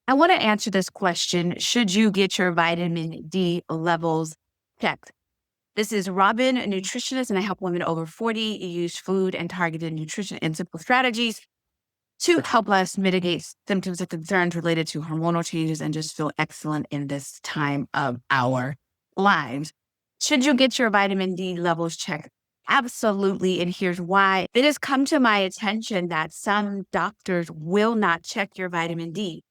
I want to answer this question. Should you get your vitamin D levels checked? This is Robin-Nutritionist, and I help women over 40 use food and targeted nutrition and simple strategies to help us mitigate symptoms and concerns related to hormonal changes and just feel excellent in this time of our lives. Should you get your vitamin D levels checked? Absolutely. And here's why. It has come to my attention that some doctors will not check your vitamin D.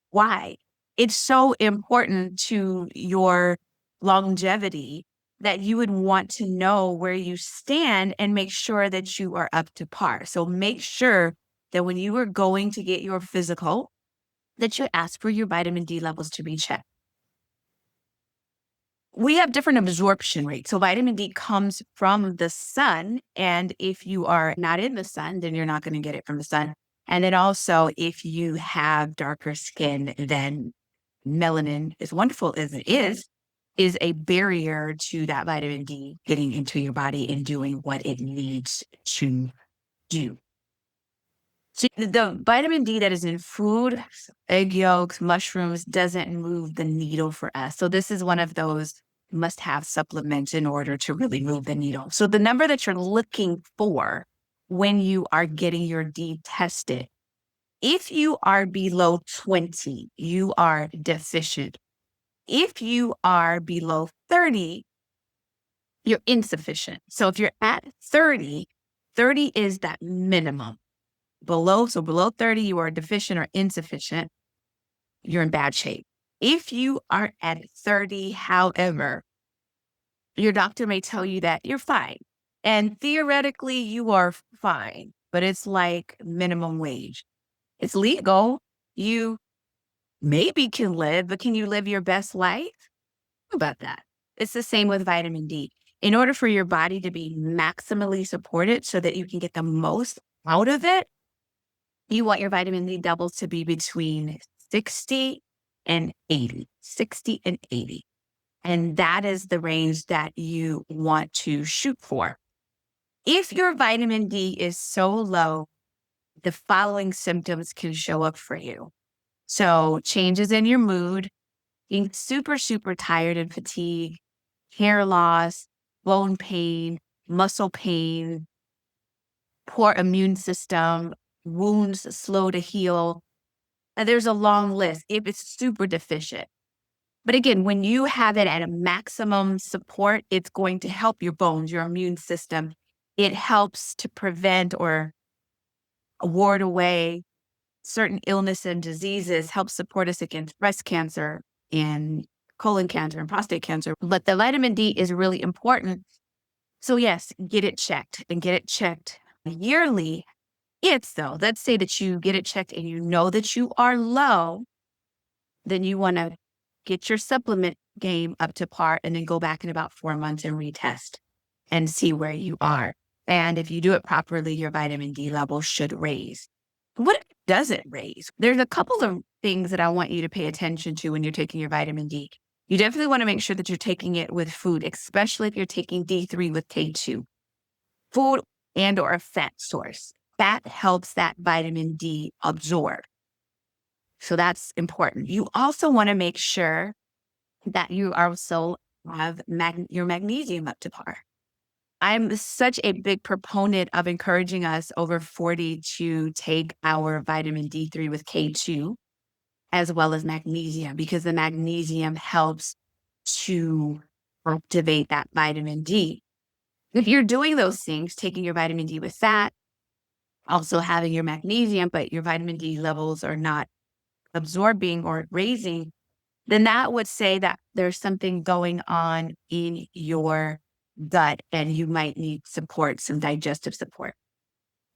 Why? It's so important to your longevity that you would want to know where you stand and make sure that you are up to par. So make sure that when you are going to get your physical, that you ask for your vitamin D levels to be checked. We have different absorption rates. So vitamin D comes from the sun. And if you are not in the sun, then you're not going to get it from the sun. And then also, if you have darker skin, then melanin, as wonderful as it is a barrier to that vitamin D getting into your body and doing what it needs to do. So the vitamin D that is in food, egg yolks, mushrooms, doesn't move the needle for us. So this is one of those must-have supplements in order to really move the needle. So the number that you're looking for when you are getting your D tested, if you are below 20, you are deficient. If you are below 30, you're insufficient. So if you're at 30, 30 is that minimum. Below 30, you are deficient or insufficient. You're in bad shape. If you are at 30, however, your doctor may tell you that you're fine. And theoretically, you are fine, but it's like minimum wage. It's legal. You maybe can live, but can you live your best life? Think about that. It's the same with vitamin D. In order for your body to be maximally supported so that you can get the most out of it, you want your vitamin D levels to be between 60 and 80, 60 and 80. And that is the range that you want to shoot for. If your vitamin D is so low, the following symptoms can show up for you. So changes in your mood, being super, super tired and fatigued, hair loss, bone pain, muscle pain, poor immune system, wounds slow to heal. And there's a long list if it's super deficient. But again, when you have it at a maximum support, it's going to help your bones, your immune system. It helps to prevent or ward away certain illness and diseases, helps support us against breast cancer and colon cancer and prostate cancer. But the vitamin D is really important. So yes, get it checked and get it checked yearly. Let's say that you get it checked and you know that you are low, then you want to get your supplement game up to par and then go back in about 4 months and retest and see where you are. And if you do it properly, your vitamin D level should raise. What if it doesn't raise? There's a couple of things that I want you to pay attention to when you're taking your vitamin D. You definitely want to make sure that you're taking it with food, especially if you're taking D3 with K2. Food and or a fat source. Fat helps that vitamin D absorb. So that's important. You also want to make sure that you also have your magnesium up to par. I'm such a big proponent of encouraging us over 40 to take our vitamin D3 with K2 as well as magnesium, because the magnesium helps to activate that vitamin D. If you're doing those things, taking your vitamin D with that, also having your magnesium, but your vitamin D levels are not absorbing or raising, then that would say that there's something going on in your gut and you might need support, some digestive support.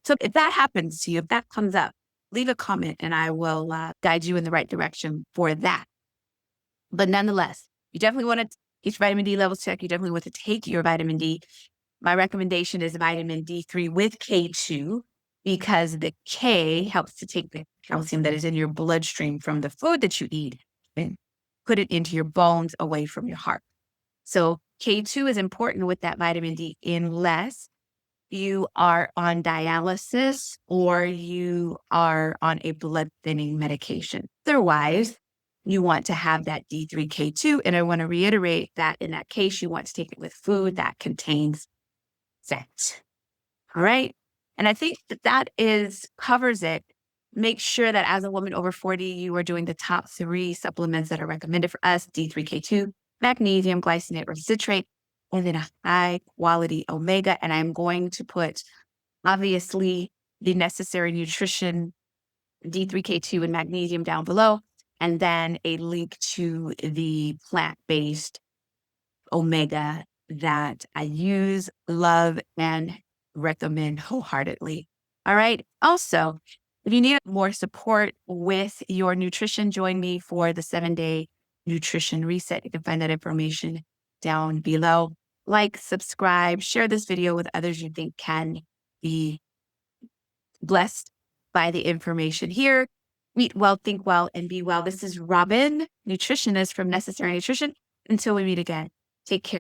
So if that happens to you, if that comes up, leave a comment and I will guide you in the right direction for that. But nonetheless, you definitely want to get your vitamin D levels checked. You definitely want to take your vitamin D. My recommendation is vitamin D3 with K2, because the K helps to take the calcium that is in your bloodstream from the food that you eat and put it into your bones away from your heart. So K2 is important with that vitamin D unless you are on dialysis or you are on a blood thinning medication. Otherwise, you want to have that D3K2. And I want to reiterate that in that case, you want to take it with food that contains fat. All right. And I think that covers it. Make sure that as a woman over 40, you are doing the top 3 supplements that are recommended for us: D3K2, magnesium, glycinate, or citrate, and then a high quality omega. And I'm going to put, obviously, the Necessary Nutrition D3K2 and Magnesium down below, and then a link to the plant-based omega that I use, love, and recommend wholeheartedly. All right. Also, if you need more support with your nutrition, join me for the 7-day nutrition reset. You can find that information down below. Like, subscribe, share this video with others you think can be blessed by the information here. Eat well, think well, and be well. This is Robin, nutritionist from Necessary Nutrition. Until we meet again, take care.